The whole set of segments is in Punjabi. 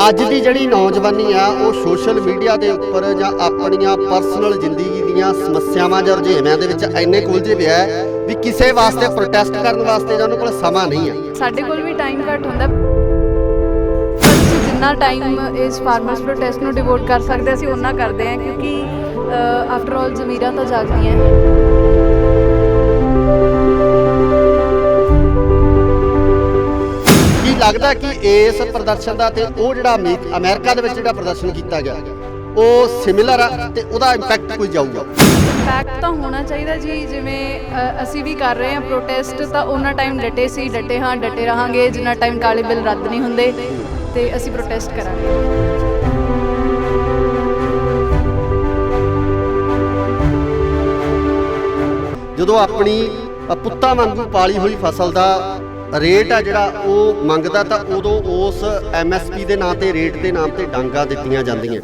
ਅੱਜ ਦੀ ਜਿਹੜੀ ਨੌਜਵਾਨੀ ਆ ਉਹ ਸੋਸ਼ਲ ਮੀਡੀਆ ਦੇ ਉੱਪਰ ਜਾਂ ਆਪਣੀਆਂ ਪਰਸਨਲ ਜ਼ਿੰਦਗੀ ਦੀਆਂ ਸਮੱਸਿਆਵਾਂ ਜਾਂ ਰੁਝੇਵਿਆਂ ਦੇ ਵਿੱਚ ਇੰਨੇ ਉਲਝੇ ਪਿਆ ਹੈ ਵੀ ਕਿਸੇ ਵਾਸਤੇ ਪ੍ਰੋਟੈਸਟ ਕਰਨ ਵਾਸਤੇ ਜਾਂ ਉਹਨਾਂ ਕੋਲ ਸਮਾਂ ਨਹੀਂ ਹੈ। ਸਾਡੇ ਕੋਲ ਵੀ ਟਾਈਮ ਘੱਟ ਹੁੰਦਾ, ਪਰ ਅਸੀਂ ਜਿੰਨਾ ਟਾਈਮ ਇਸ ਫਾਰਮਰਸ ਪ੍ਰੋਟੈਸਟ ਨੂੰ ਡਿਵੋਟ ਕਰ ਸਕਦੇ ਅਸੀਂ ਉਹਨਾਂ ਕਰਦੇ ਹਾਂ, ਕਿਉਂਕਿ ਆਫਟਰ ਆਲ ਜ਼ਮੀਰਾਂ ਤਾਂ ਜਾਗਦੀਆਂ। ਲੱਗਦਾ ਕਿ ਇਸ ਪ੍ਰਦਰਸ਼ਨ ਦਾ ਤੇ ਉਹ ਜਿਹੜਾ ਅਮਰੀਕਾ ਦੇ ਵਿੱਚ ਜਿਹੜਾ ਪ੍ਰਦਰਸ਼ਨ ਕੀਤਾ ਗਿਆ ਉਹ ਸਿਮਿਲਰ ਆ ਤੇ ਉਹਦਾ ਇੰਪੈਕਟ ਕੋਈ ਜਾਊਗਾ? ਇੰਪੈਕਟ ਤਾਂ ਹੋਣਾ ਚਾਹੀਦਾ ਜੀ, ਜਿਵੇਂ ਅਸੀਂ ਵੀ ਕਰ ਰਹੇ ਹਾਂ ਪ੍ਰੋਟੈਸਟ, ਤਾਂ ਉਹਨਾਂ ਟਾਈਮ ਡਟੇ ਸੀ, ਡਟੇ ਹਾਂ, ਡਟੇ ਰਹਾਂਗੇ ਜਿੰਨਾ ਟਾਈਮ ਕਾਲੇ ਬਿੱਲ ਰੱਦ ਨਹੀਂ ਹੁੰਦੇ, ਤੇ ਅਸੀਂ ਪ੍ਰੋਟੈਸਟ ਕਰਾਂਗੇ। ਜਦੋਂ ਆਪਣੀ ਪੁੱਤਾਂ ਵਾਂਗੂ ਪਾਲੀ ਹੋਈ ਫਸਲ ਦਾ ਰੇਟ ਆ ਜਿਹੜਾ ਉਹ ਮੰਗਦਾ ਤਾਂ ਉਦੋਂ ਉਸ MSP ਦੇ ਨਾਂ ਤੇ ਰੇਟ ਦੇ ਨਾਮ ਤੇ ਡਾਂਗਾ ਦਿੱਤੀਆਂ ਜਾਂਦੀਆਂ।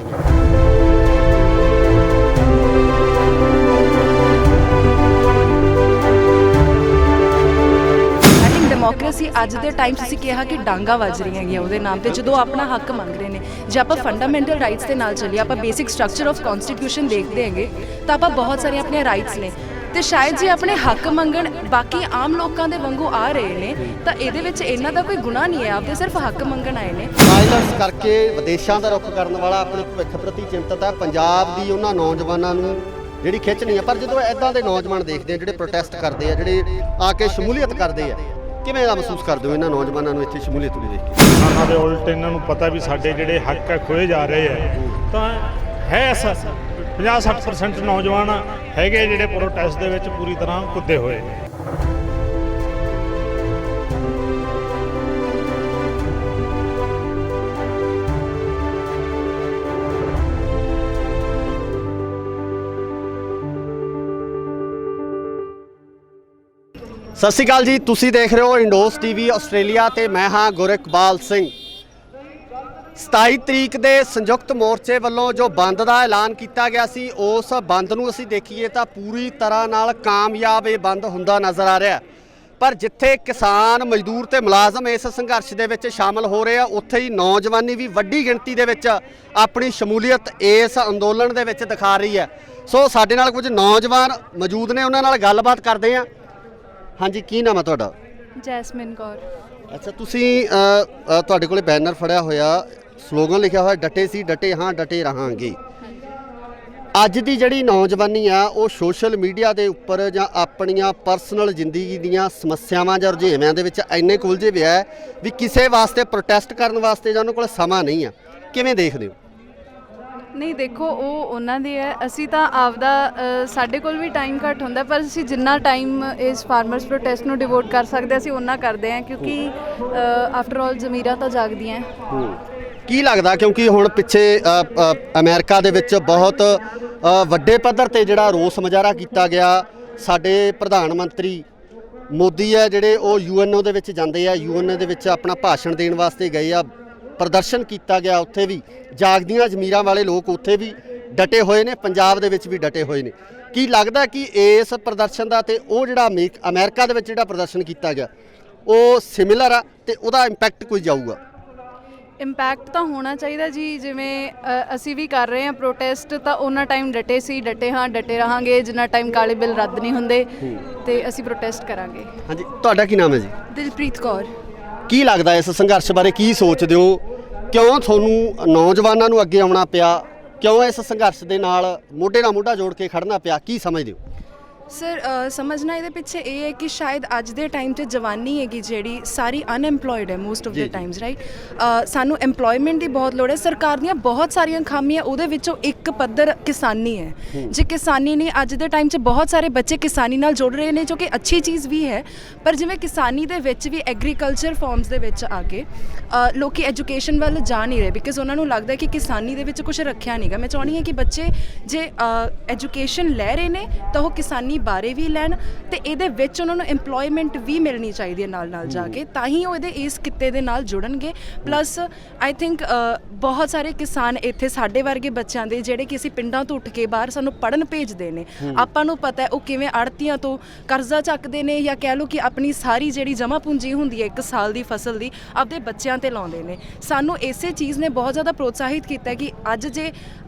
ਡੈਮੋਕ੍ਰੇਸੀ ਅੱਜ ਦੇ ਟਾਈਮ 'ਚ ਅਸੀਂ ਕਿਹਾ ਕਿ ਡਾਂਗਾ ਵੱਜ ਰਹੀਆਂ ਹੈਗੀਆਂ ਉਹਦੇ ਨਾਮ ਤੇ, ਜਦੋਂ ਆਪਣਾ ਹੱਕ ਮੰਗ ਰਹੇ ਨੇ। ਜੇ ਆਪਾਂ ਫੰਡਾਮੈਂਟਲ ਰਾਈਟਸ ਦੇ ਨਾਲ ਚੱਲੀਏ, ਆਪਾਂ ਬੇਸਿਕ ਸਟਰਕਚਰ ਆਫ ਕਨਸਟੀਟਿਊਸ਼ਨ ਦੇਖਦੇ ਹੈਗੇ, ਤਾਂ ਆਪਾਂ ਬਹੁਤ ਸਾਰੀਆਂ ਆਪਣੀਆਂ ਰਾਈਟਸ ਨੇ, ਤੇ ਸ਼ਾਇਦ ਜੇ ਆਪਣੇ ਹੱਕ ਮੰਗਣ ਬਾਕੀ ਆਮ ਲੋਕਾਂ ਦੇ ਵਾਂਗੂ ਆ ਰਹੇ ਨੇ ਤਾਂ ਇਹਦੇ ਵਿੱਚ ਇਹਨਾਂ ਦਾ ਕੋਈ ਗੁਨਾਹ ਨਹੀਂ ਹੈ, ਆਪਦੇ ਸਿਰਫ ਹੱਕ ਮੰਗਣ ਆਏ ਨੇ। ਵਾਇਲੈਂਸ ਕਰਕੇ ਵਿਦੇਸ਼ਾਂ ਦਾ ਰੁਖ ਕਰਨ ਵਾਲਾ ਆਪਣੇ ਭਵਿੱਖ ਪ੍ਰਤੀ ਚਿੰਤਤ ਹੈ। ਪੰਜਾਬ ਦੀ ਉਹਨਾਂ ਨੌਜਵਾਨਾਂ ਨੂੰ ਜਿਹੜੀ ਖਿੱਚ ਨਹੀਂ ਹੈ, ਪਰ ਜਦੋਂ ਇੱਦਾਂ ਦੇ ਨੌਜਵਾਨ ਦੇਖਦੇ ਆ ਜਿਹੜੇ ਪ੍ਰੋਟੈਸਟ ਕਰਦੇ ਆ, ਜਿਹੜੇ ਆ ਕੇ ਸ਼ਮੂਲੀਅਤ ਕਰਦੇ ਆ, ਕਿਵੇਂ ਦਾ ਮਹਿਸੂਸ ਕਰਦੇ ਹੋ ਇਹਨਾਂ ਨੌਜਵਾਨਾਂ ਨੂੰ ਇੱਥੇ ਸ਼ਮੂਲੀਅਤ ਨੂੰ ਦੇਖ ਕੇ? ਕਿਸਾਨਾਂ ਦੇ ਉਲਟ ਇਹਨਾਂ ਨੂੰ ਪਤਾ ਵੀ ਸਾਡੇ ਜਿਹੜੇ ਹੱਕ ਹੈ ਖੋਏ ਜਾ ਰਹੇ ਆ, ਤਾਂ ਹੈ 50-60% ਨੌਜਵਾਨ ਹੈਗੇ ਜਿਹੜੇ ਪ੍ਰੋਟੈਸਟ ਦੇ ਵਿੱਚ ਪੂਰੀ ਤਰ੍ਹਾਂ ਕੁੱਦੇ ਹੋਏ ਨੇ। ਸਤਿ ਸ਼੍ਰੀ ਅਕਾਲ ਜੀ, ਤੁਸੀਂ ਦੇਖ ਰਹੇ ਹੋ ਇੰਡੋਸ TV ਆਸਟ੍ਰੇਲੀਆ ਤੇ ਮੈਂ ਹਾਂ ਗੁਰਿਕਬਾਲ ਸਿੰਘ। 27 ਤਰੀਕ ਦੇ ਸੰਯੁਕਤ ਮੋਰਚੇ ਵੱਲੋਂ ਜੋ ਬੰਦ ਦਾ ਐਲਾਨ ਕੀਤਾ ਗਿਆ ਸੀ, ਉਸ ਬੰਦ ਨੂੰ ਅਸੀਂ ਦੇਖੀਏ ਤਾਂ ਪੂਰੀ ਤਰ੍ਹਾਂ ਨਾਲ ਕਾਮਯਾਬ ਇਹ ਬੰਦ ਹੁੰਦਾ ਨਜ਼ਰ ਆ ਰਿਹਾ। ਪਰ ਜਿੱਥੇ ਕਿਸਾਨ, ਮਜ਼ਦੂਰ ਤੇ ਮੁਲਾਜ਼ਮ ਇਸ ਸੰਘਰਸ਼ ਦੇ ਵਿੱਚ ਸ਼ਾਮਲ ਹੋ ਰਹੇ ਆ, ਉੱਥੇ ਹੀ ਨੌਜਵਾਨੀ ਵੀ ਵੱਡੀ ਗਿਣਤੀ ਦੇ ਵਿੱਚ ਆਪਣੀ ਸ਼ਮੂਲੀਅਤ ਇਸ ਅੰਦੋਲਨ ਦੇ ਵਿੱਚ ਦਿਖਾ ਰਹੀ ਹੈ। ਸੋ ਸਾਡੇ ਨਾਲ ਕੁਝ ਨੌਜਵਾਨ ਮੌਜੂਦ ਨੇ, ਉਹਨਾਂ ਨਾਲ ਗੱਲਬਾਤ ਕਰਦੇ ਹਾਂ। ਹਾਂਜੀ, ਕੀ ਨਾਮ ਹੈ ਤੁਹਾਡਾ? ਜੈਸਮਿਨ ਕੌਰ। ਅੱਛਾ, ਤੁਸੀਂ ਤੁਹਾਡੇ ਕੋਲੇ ਬੈਨਰ ਫੜਿਆ ਹੋਇਆ, ਸਲੋਗਨ ਲਿਖਿਆ ਹੋਇਆ, ਡਟੇ ਸੀ, ਡਟੇ ਹਾਂ, ਡਟੇ ਰਹਾਂਗੇ। ਅੱਜ ਦੀ ਜਿਹੜੀ ਨੌਜਵਾਨੀ ਆ ਉਹ ਸੋਸ਼ਲ ਮੀਡੀਆ ਦੇ ਉੱਪਰ ਜਾਂ ਆਪਣੀਆਂ ਪਰਸਨਲ ਜ਼ਿੰਦਗੀ ਦੀਆਂ ਸਮੱਸਿਆਵਾਂ ਜਾਂ ਰੁਝੇਵਿਆਂ ਦੇ ਵਿੱਚ ਇੰਨੇ ਉਲਝੇ ਪਿਆ ਹੈ ਵੀ ਕਿਸੇ ਵਾਸਤੇ ਪ੍ਰੋਟੈਸਟ ਕਰਨ ਵਾਸਤੇ ਜਾਂ ਉਹਨਾਂ ਕੋਲ ਸਮਾਂ ਨਹੀਂ ਆ। ਕਿਵੇਂ ਦੇਖਦੇ ਹੋ? ਨਹੀਂ, ਦੇਖੋ ਉਹ ਉਹਨਾਂ ਦੀ ਹੈ, ਅਸੀਂ ਤਾਂ ਆਪਦਾ ਸਾਡੇ ਕੋਲ ਵੀ ਟਾਈਮ ਘੱਟ ਹੁੰਦਾ, ਪਰ ਅਸੀਂ ਜਿੰਨਾ ਟਾਈਮ ਇਸ ਫਾਰਮਰਸ ਪ੍ਰੋਟੈਸਟ ਨੂੰ ਡਿਵੋਟ ਕਰ ਸਕਦੇ ਅਸੀਂ ਉਹਨਾਂ ਕਰਦੇ ਹਾਂ, ਕਿਉਂਕਿ ਆਫਟਰ ਆਲ ਜ਼ਮੀਰਾਂ ਤਾਂ ਜਾਗਦੀਆਂ। ਕੀ ਲੱਗਦਾ, ਕਿਉਂਕਿ ਹੁਣ ਪਿੱਛੇ ਅਮਰੀਕਾ ਦੇ ਵਿੱਚ ਬਹੁਤ ਵੱਡੇ ਪੱਧਰ ਤੇ ਜਿਹੜਾ ਰੋਸ ਮੁਜ਼ਾਹਰਾ ਕੀਤਾ ਗਿਆ, ਸਾਡੇ ਪ੍ਰਧਾਨ ਮੰਤਰੀ ਮੋਦੀ ਹੈ ਜਿਹੜੇ ਉਹ UNO ਦੇ ਵਿੱਚ ਜਾਂਦੇ ਆ, UNO ਦੇ ਵਿੱਚ ਆਪਣਾ ਭਾਸ਼ਣ ਦੇਣ ਵਾਸਤੇ ਗਏ ਆ, ਪ੍ਰਦਰਸ਼ਨ ਕੀਤਾ ਗਿਆ, ਉੱਥੇ ਵੀ ਜਾਗਦੀਆਂ ਜ਼ਮੀਰਾਂ ਵਾਲੇ ਲੋਕ ਉੱਥੇ ਵੀ ਡਟੇ ਹੋਏ ਨੇ, ਪੰਜਾਬ ਦੇ ਵਿੱਚ ਵੀ ਡਟੇ ਹੋਏ ਨੇ। ਕੀ ਲੱਗਦਾ ਕਿ ਇਸ ਪ੍ਰਦਰਸ਼ਨ ਦਾ ਤੇ ਉਹ ਜਿਹੜਾ ਅਮਰੀਕਾ ਦੇ ਵਿੱਚ ਜਿਹੜਾ ਪ੍ਰਦਰਸ਼ਨ ਕੀਤਾ ਗਿਆ ਉਹ ਸਿਮਿਲਰ ਆ ਤੇ ਉਹਦਾ ਇੰਪੈਕਟ ਕੋਈ ਜਾਊਗਾ? ਇੰਪੈਕਟ ਤਾਂ ਹੋਣਾ ਚਾਹੀਦਾ ਜੀ, ਜਿਵੇਂ ਅਸੀਂ ਵੀ ਕਰ ਰਹੇ ਹਾਂ ਪ੍ਰੋਟੈਸਟ, ਤਾਂ ਉਹਨਾਂ ਟਾਈਮ ਡਟੇ ਸੀ, ਡਟੇ ਹਾਂ, ਡਟੇ ਰਹਾਂਗੇ ਜਿੰਨਾ ਟਾਈਮ ਕਾਲੇ ਬਿੱਲ ਰੱਦ ਨਹੀਂ ਹੁੰਦੇ, ਤੇ ਅਸੀਂ ਪ੍ਰੋਟੈਸਟ ਕਰਾਂਗੇ। ਹਾਂਜੀ, ਤੁਹਾਡਾ ਕੀ ਨਾਮ ਹੈ ਜੀ? ਦਿਲਪ੍ਰੀਤ ਕੌਰ। ਕੀ ਲੱਗਦਾ ਇਸ ਸੰਘਰਸ਼ ਬਾਰੇ, ਕੀ ਸੋਚਦੇ ਹੋ? ਕਿਉਂ ਤੁਹਾਨੂੰ ਨੌਜਵਾਨਾਂ ਨੂੰ ਅੱਗੇ ਆਉਣਾ ਪਿਆ? ਕਿਉਂ ਇਸ ਸੰਘਰਸ਼ ਦੇ ਨਾਲ ਮੋਢੇ ਨਾਲ ਮੋਢਾ ਜੋੜ ਕੇ ਖੜਨਾ ਪਿਆ? ਕੀ ਸਮਝਦੇ ਹੋ? ਸਰ, ਸਮਝਣਾ ਇਹਦੇ ਪਿੱਛੇ ਇਹ ਹੈ ਕਿ ਸ਼ਾਇਦ ਅੱਜ ਦੇ ਟਾਈਮ 'ਚ ਜਵਾਨੀ ਹੈਗੀ ਜਿਹੜੀ ਸਾਰੀ ਅਨਐਮਪਲੋਇਡ ਹੈ most of the Times, right. ਸਾਨੂੰ ਐਮਪਲੋਇਮੈਂਟ ਦੀ ਬਹੁਤ ਲੋੜ ਹੈ। ਸਰਕਾਰ ਦੀਆਂ ਬਹੁਤ ਸਾਰੀਆਂ ਖਾਮੀਆਂ, ਉਹਦੇ ਵਿੱਚੋਂ ਇੱਕ ਪੱਧਰ ਕਿਸਾਨੀ ਹੈ। ਜੇ ਕਿਸਾਨੀ ਨਹੀਂ, ਅੱਜ ਦੇ ਟਾਈਮ 'ਚ ਬਹੁਤ ਸਾਰੇ ਬੱਚੇ ਕਿਸਾਨੀ ਨਾਲ ਜੁੜ ਰਹੇ ਨੇ, ਜੋ ਕਿ ਅੱਛੀ ਚੀਜ਼ ਵੀ ਹੈ, ਪਰ ਜਿਵੇਂ ਕਿਸਾਨੀ ਦੇ ਵਿੱਚ ਵੀ ਐਗਰੀਕਲਚਰ ਫਾਰਮਸ ਦੇ ਵਿੱਚ ਆ ਕੇ ਲੋਕੀ ਐਜੂਕੇਸ਼ਨ ਵੱਲ ਜਾ ਨਹੀਂ ਰਹੇ, ਬਿਕਾਜ਼ ਉਹਨਾਂ ਨੂੰ ਲੱਗਦਾ ਕਿ ਕਿਸਾਨੀ ਦੇ ਵਿੱਚ ਕੁਝ ਰੱਖਿਆ ਨਹੀਂਗਾ। ਮੈਂ ਚਾਹੁੰਦੀ ਹਾਂ ਕਿ ਬੱਚੇ ਜੇ ਐਜੂਕੇਸ਼ਨ ਲੈ ਰਹੇ ਨੇ ਤਾਂ ਉਹ ਕਿਸਾਨੀ ਬਾਰੇ ਵੀ ਲੈਣ ਤੇ ਇਹਦੇ ਵਿੱਚ ਉਹਨਾਂ ਨੂੰ EMPLOYMENT ਵੀ ਮਿਲਣੀ ਚਾਹੀਦੀ ਹੈ ਨਾਲ ਜਾ ਕੇ, ਤਾਂ ਹੀ ਉਹ ਇਹਦੇ ਇਸ ਕਿੱਤੇ ਦੇ ਨਾਲ ਜੁੜਨਗੇ। ਪਲੱਸ ਆਈ ਥਿੰਕ ਬਹੁਤ ਸਾਰੇ ਕਿਸਾਨ ਇੱਥੇ ਸਾਡੇ ਵਰਗੇ ਬੱਚਿਆਂ ਦੇ ਜਿਹੜੇ ਕਿ ਅਸੀਂ ਪਿੰਡਾਂ ਤੋਂ ਉੱਠ ਕੇ ਬਾਹਰ ਸਾਨੂੰ ਪੜ੍ਹਨ ਭੇਜਦੇ ਨੇ, ਆਪਾਂ ਨੂੰ ਪਤਾ ਹੈ ਉਹ ਕਿਵੇਂ ਆੜ੍ਹਤੀਆਂ ਤੋਂ ਕਰਜ਼ਾ ਚੱਕਦੇ ਨੇ, ਜਾਂ ਕਹਿ ਲਓ ਕਿ ਆਪਣੀ ਸਾਰੀ ਜਿਹੜੀ ਜਮ੍ਹਾਂ ਪੂੰਜੀ ਹੁੰਦੀ ਹੈ 1 ਸਾਲ ਦੀ ਫਸਲ ਦੀ ਆਪਦੇ ਬੱਚਿਆਂ ਤੇ ਲਾਉਂਦੇ ਨੇ। ਸਾਨੂੰ ਇਸੇ ਚੀਜ਼ ਨੇ ਬਹੁਤ ਜ਼ਿਆਦਾ ਪ੍ਰੋਤਸਾਹਿਤ ਕੀਤਾ ਕਿ ਅੱਜ ਜੇ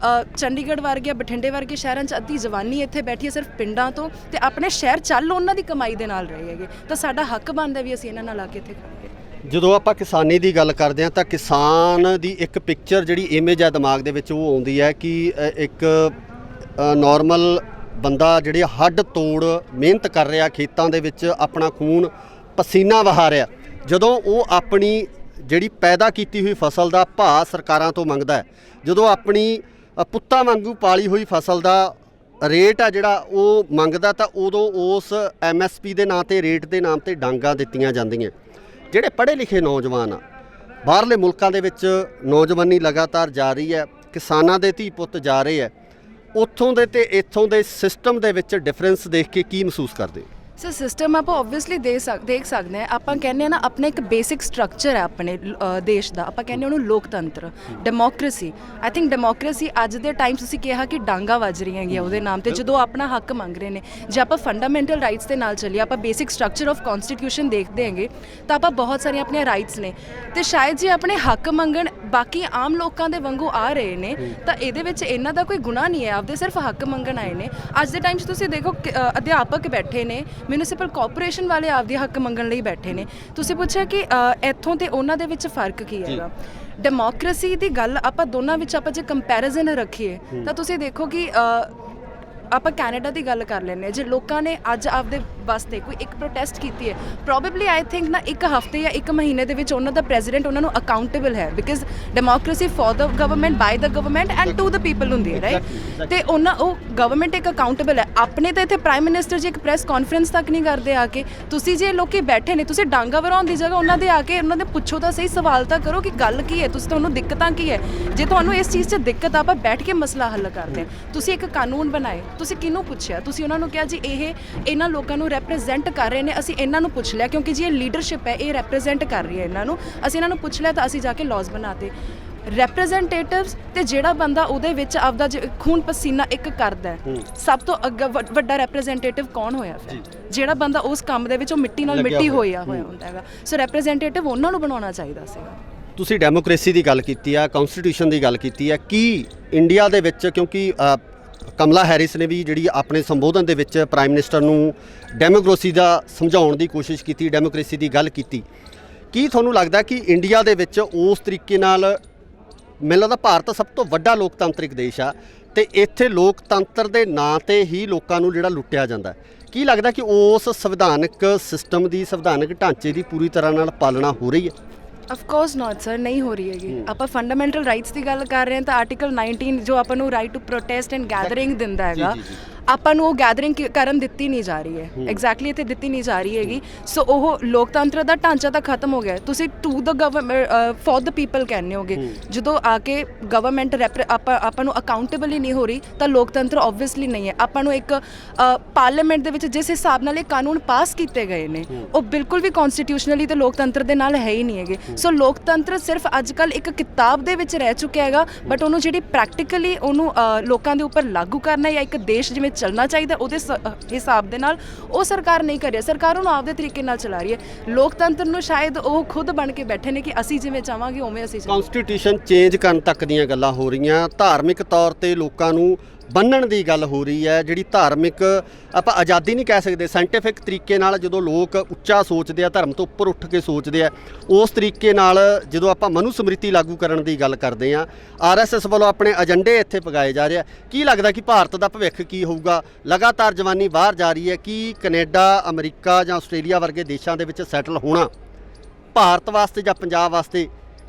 ਚੰਡੀਗੜ੍ਹ ਵਰਗੇ ਬਠਿੰਡੇ ਵਰਗੇ ਸ਼ਹਿਰਾਂ 'ਚ ਅੱਧੀ ਜਵਾਨੀ ਇੱਥੇ ਬੈਠੀ ਹੈ ਸਿਰਫ ਪਿੰਡਾਂ ਤੋਂ, ਤੇ ਆਪਣੇ ਸ਼ਹਿਰ ਚੱਲ ਉਹਨਾਂ ਦੀ ਕਮਾਈ ਦੇ ਨਾਲ ਰਹੇ ਹੈਗੇ, ਤਾਂ ਸਾਡਾ ਹੱਕ ਬਣਦਾ ਵੀ ਅਸੀਂ ਇਹਨਾਂ ਨਾਲ ਆ ਕੇ ਇੱਥੇ ਖੜੀਏ। ਜਦੋਂ ਆਪਾਂ ਕਿਸਾਨੀ ਦੀ ਗੱਲ ਕਰਦੇ ਹਾਂ ਤਾਂ ਕਿਸਾਨ ਦੀ ਇੱਕ ਪਿਕਚਰ ਜਿਹੜੀ ਇਮੇਜ ਹੈ ਦਿਮਾਗ ਦੇ ਵਿੱਚ ਉਹ ਆਉਂਦੀ ਹੈ ਕਿ ਇੱਕ ਨਾਰਮਲ ਬੰਦਾ ਜਿਹੜੇ ਹੱਡ ਤੋੜ ਮਿਹਨਤ ਕਰ ਰਿਹਾ ਖੇਤਾਂ ਦੇ ਵਿੱਚ, ਆਪਣਾ ਖੂਨ ਪਸੀਨਾ ਵਹਾ ਰਿਹਾ, ਜਦੋਂ ਉਹ ਆਪਣੀ ਜਿਹੜੀ ਪੈਦਾ ਕੀਤੀ ਹੋਈ ਫਸਲ ਦਾ ਭਾਅ ਸਰਕਾਰਾਂ ਤੋਂ ਮੰਗਦਾ ਹੈ, ਜਦੋਂ ਆਪਣੀ ਪੁੱਤਾਂ ਵਾਂਗੂ ਪਾਲੀ ਹੋਈ ਫਸਲ ਦਾ ਰੇਟ ਆ ਜਿਹੜਾ ਉਹ ਮੰਗਦਾ, ਤਾਂ ਉਦੋਂ ਉਸ MSP ਦੇ ਨਾਂ ਤੇ ਰੇਟ ਦੇ ਨਾਮ ਤੇ ਡਾਂਗਾਂ ਦਿੱਤੀਆਂ ਜਾਂਦੀਆਂ। ਜਿਹੜੇ ਪੜ੍ਹੇ ਲਿਖੇ ਨੌਜਵਾਨ ਆ, ਬਾਹਰਲੇ ਮੁਲਕਾਂ ਦੇ ਵਿੱਚ ਨੌਜਵਾਨੀ ਲਗਾਤਾਰ ਜਾ ਰਹੀ ਹੈ, ਕਿਸਾਨਾਂ ਦੇ ਧੀ ਪੁੱਤ ਜਾ ਰਹੇ ਹੈ, ਉੱਥੋਂ ਦੇ ਤੇ ਇੱਥੋਂ ਦੇ ਸਿਸਟਮ ਦੇ ਵਿੱਚ ਡਿਫਰੈਂਸ ਦੇਖ ਕੇ ਕੀ ਮਹਿਸੂਸ ਕਰਦੇ? ਸਰ ਸਿਸਟਮ ਆਪਾਂ ਓਬਵੀਅਸਲੀ ਦੇਖ ਸਕਦੇ ਹਾਂ। ਆਪਾਂ ਕਹਿੰਦੇ ਹਾਂ ਨਾ ਆਪਣਾ ਇੱਕ ਬੇਸਿਕ ਸਟਰਕਚਰ ਹੈ ਆਪਣੇ ਦੇਸ਼ ਦਾ, ਆਪਾਂ ਕਹਿੰਦੇ ਉਹਨੂੰ ਲੋਕਤੰਤਰ, ਡੈਮੋਕ੍ਰੇਸੀ। ਆਈ ਥਿੰਕ ਡੈਮੋਕ੍ਰੇਸੀ ਅੱਜ ਦੇ ਟਾਈਮ ਤੁਸੀਂ ਕਿਹਾ ਕਿ ਡਾਂਗਾ ਵੱਜ ਰਹੀਆਂ ਹੈਗੀਆਂ ਉਹਦੇ ਨਾਮ ਤੇ, ਜਦੋਂ ਆਪਣਾ ਹੱਕ ਮੰਗ ਰਹੇ ਨੇ। ਜੇ ਆਪਾਂ ਫੰਡਾਮੈਂਟਲ ਰਾਈਟਸ ਦੇ ਨਾਲ ਚੱਲੀਏ, ਆਪਾਂ ਬੇਸਿਕ ਸਟਰਕਚਰ ਆਫ ਕਨਸਟੀਟਿਊਸ਼ਨ ਦੇਖਦੇ ਹੈਗੇ, ਤਾਂ ਆਪਾਂ ਬਹੁਤ ਸਾਰੀਆਂ ਆਪਣੀਆਂ ਰਾਈਟਸ ਨੇ, ਤੇ ਸ਼ਾਇਦ ਜੇ ਆਪਣੇ ਹੱਕ ਮੰਗਣ ਬਾਕੀ ਆਮ ਲੋਕਾਂ ਦੇ ਵਾਂਗੂ ਆ ਰਹੇ ਨੇ ਤਾਂ ਇਹਦੇ ਵਿੱਚ ਇਹਨਾਂ ਦਾ ਕੋਈ ਗੁਨਾਹ ਨਹੀਂ ਹੈ, ਆਪਦੇ ਸਿਰਫ ਹੱਕ ਮੰਗਣ ਆਏ ਨੇ। ਅੱਜ ਦੇ ਟਾਈਮ 'ਚ ਤੁਸੀਂ ਦੇਖੋ ਅਧਿਆਪਕ ਬੈਠੇ ਨੇ, ਮਿਊਨਿਸਪਲ ਕਾਰਪੋਰੇਸ਼ਨ ਵਾਲੇ ਆਪਦੇ ਹੱਕ ਮੰਗਣ ਲਈ ਬੈਠੇ ਨੇ। ਤੁਸੀਂ ਪੁੱਛਿਆ ਕਿ ਇੱਥੋਂ ਤੇ ਉਹਨਾਂ ਦੇ ਵਿੱਚ ਫਰਕ ਕੀ ਹੈਗਾ। ਡੈਮੋਕ੍ਰੇਸੀ ਦੀ ਗੱਲ ਆਪਾਂ ਦੋਨਾਂ ਵਿੱਚ ਆਪਾਂ ਜੇ ਕੰਪੈਰੀਜ਼ਨ ਰੱਖੀਏ ਤਾਂ ਤੁਸੀਂ ਦੇਖੋ ਕਿ ਆਪਾਂ ਕੈਨੇਡਾ ਦੀ ਗੱਲ ਕਰ ਲੈਂਦੇ ਹਾਂ। ਜੇ ਲੋਕਾਂ ਨੇ ਅੱਜ ਆਪਦੇ ਵਾਸਤੇ ਕੋਈ ਇੱਕ ਪ੍ਰੋਟੈਸਟ ਕੀਤੀ ਹੈ, ਪ੍ਰੋਬੇਬਲੀ ਆਈ ਥਿੰਕ ਨਾ 1 ਹਫ਼ਤੇ ਜਾਂ 1 ਮਹੀਨੇ ਦੇ ਵਿੱਚ ਉਹਨਾਂ ਦਾ ਪ੍ਰੈਜ਼ੀਡੈਂਟ ਉਹਨਾਂ ਨੂੰ ਅਕਾਊਂਟੇਬਲ ਹੈ, because democracy for the government by the government and to the people ਹੁੰਦੀ ਹੈ, ਰਾਈਟ। ਤੇ ਉਹ ਗਵਰਨਮੈਂਟ ਇੱਕ ਅਕਾਊਂਟੇਬਲ ਹੈ। ਆਪਣੇ ਤਾਂ ਇੱਥੇ ਪ੍ਰਾਈਮ ਮਿਨਿਸਟਰ ਜੀ ਇੱਕ ਪ੍ਰੈਸ ਕਾਨਫਰੰਸ ਤੱਕ ਨਹੀਂ ਕਰਦੇ ਆ ਕੇ। ਤੁਸੀਂ ਜੇ ਲੋਕੀ ਬੈਠੇ ਨੇ, ਤੁਸੀਂ ਡਾਂਗਾ ਵਰਾਉਣ ਦੀ ਜਗ੍ਹਾ ਉਹਨਾਂ ਦੇ ਆ ਕੇ ਉਹਨਾਂ ਦੇ ਪੁੱਛੋ ਤਾਂ ਸਹੀ, ਸਵਾਲ ਤਾਂ ਕਰੋ ਕਿ ਗੱਲ ਕੀ ਹੈ, ਤੁਹਾਨੂੰ ਦਿੱਕਤਾਂ ਕੀ ਹੈ। ਜੇ ਤੁਹਾਨੂੰ ਇਸ ਚੀਜ਼ 'ਚ ਦਿੱਕਤ ਆ, ਆਪਾਂ ਬੈਠ ਕੇ ਮਸਲਾ ਹੱਲ ਕਰਦੇ ਹਾਂ। ਤੁਸੀਂ ਇੱਕ ਕਾਨੂੰਨ ਬਣਾਏ, ਤੁਸੀਂ ਕਿਹਨੂੰ ਪੁੱਛਿਆ? ਤੁਸੀਂ ਉਹਨਾਂ ਨੂੰ ਕਿਹਾ ਜੀ ਇਹਨਾਂ ਲੋਕਾਂ ਨੂੰ ਰੈਪਰੈਜ਼ੈਂਟ ਕਰ ਰਹੇ ਨੇ, ਅਸੀਂ ਇਹਨਾਂ ਨੂੰ ਪੁੱਛ ਲਿਆ ਕਿਉਂਕਿ ਜੀ ਇਹ ਲੀਡਰਸ਼ਿਪ ਹੈ, ਇਹ ਰੈਪਰੈਜ਼ੈਂਟ ਕਰ ਰਹੀ ਹੈ ਇਹਨਾਂ ਨੂੰ, ਅਸੀਂ ਇਹਨਾਂ ਨੂੰ ਪੁੱਛ ਲਿਆ ਤਾਂ ਅਸੀਂ ਜਾ ਕੇ ਲਾਜ਼ ਬਣਾਤੇ। ਰੈਪਰੈਜ਼ੈਂਟੇਟਿਵਸ ਤੇ ਜਿਹੜਾ ਬੰਦਾ ਉਹਦੇ ਵਿੱਚ ਆਪਦਾ ਖੂਨ ਪਸੀਨਾ ਇੱਕ ਕਰਦਾ ਹੈ, ਸਭ ਤੋਂ ਵੱਡਾ ਰੈਪਰੈਜ਼ੈਂਟੇਟਿਵ ਕੌਣ ਹੋਇਆ ਫਿਰ? ਜਿਹੜਾ ਬੰਦਾ ਉਸ ਕੰਮ ਦੇ ਵਿੱਚ ਉਹ ਮਿੱਟੀ ਨਾਲ ਮਿੱਟੀ ਹੋਇਆ ਹੁੰਦਾ ਹੈਗਾ। ਸੋ ਰੈਪਰੈਜ਼ੈਂਟੇਟਿਵ ਉਹਨਾਂ ਨੂੰ ਬਣਾਉਣਾ ਚਾਹੀਦਾ ਸੀਗਾ। ਤੁਸੀਂ ਡੈਮੋਕ੍ਰੇਸੀ ਦੀ ਗੱਲ ਕੀਤੀ ਆ, ਕਨਸਟੀਟਿਊਸ਼ਨ ਦੀ ਗੱਲ ਕੀਤੀ ਆ, ਕੀ ਇੰਡੀਆ ਦੇ ਵਿੱਚ, ਕਿਉਂਕਿ ਕਮਲਾ ਹੈਰਿਸ ਨੇ ਵੀ ਜਿਹੜੀ ਆਪਣੇ ਸੰਬੋਧਨ ਦੇ ਵਿੱਚ ਪ੍ਰਾਈਮ ਮਿਨਿਸਟਰ ਨੂੰ ਡੈਮੋਕ੍ਰੇਸੀ ਦਾ ਸਮਝਾਉਣ ਦੀ ਕੋਸ਼ਿਸ਼ ਕੀਤੀ, ਡੈਮੋਕ੍ਰੇਸੀ ਦੀ ਗੱਲ ਕੀਤੀ, ਕੀ ਤੁਹਾਨੂੰ ਲੱਗਦਾ ਕਿ ਇੰਡੀਆ ਦੇ ਵਿੱਚ ਉਸ ਤਰੀਕੇ ਨਾਲ, ਮੈਨੂੰ ਲੱਗਦਾ ਭਾਰਤ ਸਭ ਤੋਂ ਵੱਡਾ ਲੋਕਤੰਤਰਿਕ ਦੇਸ਼ ਆ, ਤੇ ਇੱਥੇ ਲੋਕਤੰਤਰ ਦੇ ਨਾਂ ਤੇ ਹੀ ਲੋਕਾਂ ਨੂੰ ਜਿਹੜਾ ਲੁੱਟਿਆ ਜਾਂਦਾ, ਕੀ ਲੱਗਦਾ ਕਿ ਉਸ ਸੰਵਿਧਾਨਕ ਸਿਸਟਮ ਦੀ, ਸੰਵਿਧਾਨਕ ਢਾਂਚੇ ਦੀ ਪੂਰੀ ਤਰ੍ਹਾਂ ਨਾਲ ਪਾਲਣਾ ਹੋ ਰਹੀ ਹੈ? ਆਫ ਕੋਰਸ ਨਾਟ ਸਰ, ਨਹੀਂ ਹੋ ਰਹੀ ਹੈਗੀ। ਆਪਾਂ ਫੰਡਾਮੈਂਟਲ ਰਾਈਟਸ ਦੀ ਗੱਲ ਕਰ ਰਹੇ ਹਾਂ ਤਾਂ ਆਰਟੀਕਲ 19 ਜੋ ਆਪਾਂ ਨੂੰ right to protest and gathering ਦਿੰਦਾ ਹੈਗਾ, ਆਪਾਂ ਨੂੰ ਉਹ ਗੈਦਰਿੰਗ ਕਰਨ ਦਿੱਤੀ ਨਹੀਂ ਜਾ ਰਹੀ ਹੈ। ਐਗਜ਼ੈਕਟਲੀ ਇੱਥੇ ਦਿੱਤੀ ਨਹੀਂ ਜਾ ਰਹੀ ਹੈਗੀ। ਸੋ ਉਹ ਲੋਕਤੰਤਰ ਦਾ ਢਾਂਚਾ ਤਾਂ ਖਤਮ ਹੋ ਗਿਆ। ਤੁਸੀਂ to the government for the people ਕਹਿੰਦੇ ਹੋਗੇ, ਜਦੋਂ ਆ ਕੇ ਗਵਰਨਮੈਂਟ ਆਪਾਂ ਨੂੰ ਅਕਾਊਂਟੇਬਲ ਹੀ ਨਹੀਂ ਹੋ ਰਹੀ ਤਾਂ ਲੋਕਤੰਤਰ ਓਬਵੀਅਸਲੀ ਨਹੀਂ ਹੈ। ਆਪਾਂ ਨੂੰ ਇੱਕ ਪਾਰਲੀਮੈਂਟ ਦੇ ਵਿੱਚ ਜਿਸ ਹਿਸਾਬ ਨਾਲ ਇਹ ਕਾਨੂੰਨ ਪਾਸ ਕੀਤੇ ਗਏ ਨੇ ਉਹ ਬਿਲਕੁਲ ਵੀ ਕਨਸਟੀਟਿਊਸ਼ਨਲੀ ਤੇ ਲੋਕਤੰਤਰ ਦੇ ਨਾਲ ਹੈ ਹੀ ਨਹੀਂ ਹੈਗੇ। ਸੋ ਲੋਕਤੰਤਰ ਸਿਰਫ ਅੱਜ ਕੱਲ੍ਹ ਇੱਕ ਕਿਤਾਬ ਦੇ ਵਿੱਚ ਰਹਿ ਚੁੱਕਿਆ ਹੈਗਾ, ਬਟ ਉਹਨੂੰ ਜਿਹੜੀ ਪ੍ਰੈਕਟੀਕਲੀ ਉਹਨੂੰ ਲੋਕਾਂ ਦੇ ਉੱਪਰ ਲਾਗੂ ਕਰਨਾ ਜਾਂ ਇੱਕ ਦੇਸ਼ ਜਿਵੇਂ ਚੱਲਣਾ ਚਾਹੀਦਾ ਉਹਦੇ ਹਿਸਾਬ ਦੇ ਨਾਲ ਉਹ ਸਰਕਾਰ ਨਹੀਂ ਕਰ ਰਹੀ। ਸਰਕਾਰ ਉਹਨੂੰ ਆਪਦੇ ਤਰੀਕੇ ਨਾਲ ਚਲਾ ਰਹੀ ਹੈ। ਲੋਕਤੰਤਰ ਨੂੰ ਸ਼ਾਇਦ ਉਹ ਖੁਦ ਬਣ ਕੇ ਬੈਠੇ ਨੇ ਕਿ ਅਸੀਂ ਜਿਵੇਂ ਚਾਹਾਂਗੇ ਉਵੇਂ ਅਸੀਂ ਕਨਸਟੀਟਿਊਸ਼ਨ ਚੇਂਜ ਕਰਨ ਤੱਕ ਦੀਆਂ ਗੱਲਾਂ ਹੋ ਰਹੀਆਂ, ਧਾਰਮਿਕ ਤੌਰ ਤੇ ਲੋਕਾਂ ਨੂੰ ਬੰਨਣ ਦੀ ਗੱਲ ਹੋ ਰਹੀ ਹੈ। ਜਿਹੜੀ ਧਾਰਮਿਕ ਆਪਾਂ ਆਜ਼ਾਦੀ ਨਹੀਂ ਕਹਿ ਸਕਦੇ, ਸਾਇੰਟੀਫਿਕ ਤਰੀਕੇ ਨਾਲ ਜਦੋਂ ਲੋਕ ਉੱਚਾ ਸੋਚਦੇ ਆ, ਧਰਮ ਤੋਂ ਉੱਪਰ ਉੱਠ ਕੇ ਸੋਚਦੇ ਆ, ਉਸ ਤਰੀਕੇ ਨਾਲ ਜਦੋਂ ਆਪਾਂ ਮਨੂ ਸਮ੍ਰਿਤੀ ਲਾਗੂ ਕਰਨ ਦੀ ਗੱਲ ਕਰਦੇ ਆ, RSS ਵੱਲੋਂ ਆਪਣੇ ਏਜੰਡੇ ਇੱਥੇ ਪਗਾਏ ਜਾ ਰਹੇ ਆ। ਕੀ ਲੱਗਦਾ ਕਿ ਭਾਰਤ ਦਾ ਭਵਿੱਖ ਕੀ ਹੋਊਗਾ? ਲਗਾਤਾਰ ਜਵਾਨੀ ਬਾਹਰ ਜਾ ਰਹੀ ਹੈ, ਕੀ ਕੈਨੇਡਾ, ਅਮਰੀਕਾ ਜਾਂ ਆਸਟ੍ਰੇਲੀਆ ਵਰਗੇ ਦੇਸ਼ਾਂ ਦੇ ਵਿੱਚ ਸੈਟਲ ਹੋਣਾ ਭਾਰਤ ਵਾਸਤੇ ਜਾਂ ਪੰਜਾਬ ਵਾਸਤੇ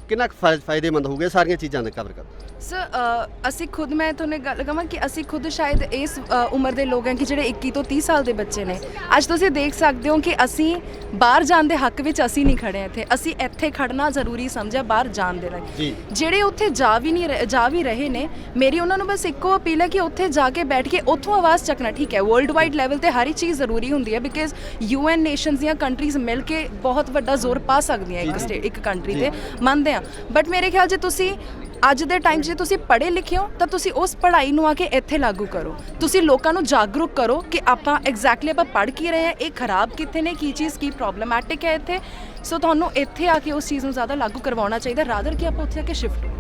ਕਿੰਨਾ ਕੁ ਫਾਇਦੇਮੰਦ ਹੋਊਗਾ, ਸਾਰੀਆਂ ਚੀਜ਼ਾਂ ਦਾ ਕਵਰ ਕਰ। ਸਰ ਅਸੀਂ ਖੁਦ, ਮੈਂ ਤੁਹਾਨੂੰ ਗੱਲ ਕਹਾਂ ਕਿ ਅਸੀਂ ਖੁਦ ਸ਼ਾਇਦ ਇਸ ਉਮਰ ਦੇ ਲੋਕ ਹਾਂ ਕਿ ਜਿਹੜੇ 21 ਤੋਂ 30 ਸਾਲ ਦੇ ਬੱਚੇ ਨੇ। ਅੱਜ ਤੁਸੀਂ ਦੇਖ ਸਕਦੇ ਹੋ ਕਿ ਅਸੀਂ ਬਾਹਰ ਜਾਣ ਦੇ ਹੱਕ ਵਿੱਚ ਅਸੀਂ ਨਹੀਂ ਖੜੇ ਇੱਥੇ, ਅਸੀਂ ਇੱਥੇ ਖੜਨਾ ਜ਼ਰੂਰੀ ਸਮਝਿਆ ਬਾਹਰ ਜਾਣ ਦੇ ਲਈ। ਜਿਹੜੇ ਉੱਥੇ ਜਾ ਵੀ ਰਹੇ ਨੇ, ਮੇਰੀ ਉਹਨਾਂ ਨੂੰ ਬਸ ਇੱਕੋ ਅਪੀਲ ਹੈ ਕਿ ਉੱਥੇ ਜਾ ਕੇ ਬੈਠ ਕੇ ਉੱਥੋਂ ਆਵਾਜ਼ ਚੱਕਣਾ। ਠੀਕ ਹੈ, ਵਰਲਡ ਵਾਈਡ ਲੈਵਲ ਤੇ ਹਰ ਇੱਕ ਚੀਜ਼ ਜ਼ਰੂਰੀ ਹੁੰਦੀ ਹੈ, ਬਿਕਾਜ਼ UN ਨੇਸ਼ਨਸ ਦੀਆਂ ਕੰਟਰੀਜ਼ ਮਿਲ ਕੇ ਬਹੁਤ ਵੱਡਾ ਜ਼ੋਰ ਪਾ ਸਕਦੀਆਂ ਇੱਕ ਕੰਟਰੀ ਤੇ, ਮੰਨਦੇ ਆ। ਬਟ ਮੇਰੇ ਖਿਆਲ 'ਚ ਤੁਸੀਂ ਅੱਜ ਦੇ ਟਾਈਮ 'ਚ ਜੇ ਤੁਸੀਂ ਪੜ੍ਹੇ ਲਿਖੇ ਹੋ ਤਾਂ ਤੁਸੀਂ ਉਸ ਪੜ੍ਹਾਈ ਨੂੰ ਆ ਕੇ ਇੱਥੇ ਲਾਗੂ ਕਰੋ। ਤੁਸੀਂ ਲੋਕਾਂ ਨੂੰ ਜਾਗਰੂਕ ਕਰੋ ਕਿ ਆਪਾਂ ਐਗਜ਼ੈਕਟਲੀ ਆਪਾਂ ਪੜ੍ਹ ਕੀ ਰਹੇ ਹਾਂ, ਇਹ ਖਰਾਬ ਕਿੱਥੇ ਨੇ, ਕੀ ਚੀਜ਼ ਕੀ ਪ੍ਰੋਬਲਮੈਟਿਕ ਹੈ ਇੱਥੇ। ਸੋ ਤੁਹਾਨੂੰ ਇੱਥੇ ਆ ਕੇ ਉਸ ਚੀਜ਼ ਨੂੰ ਜ਼ਿਆਦਾ ਲਾਗੂ ਕਰਵਾਉਣਾ ਚਾਹੀਦਾ, ਰਾਦਰ ਕਿ ਆਪਾਂ ਉੱਥੇ ਆ ਕੇ ਸ਼ਿਫਟ ਹੋਈਏ।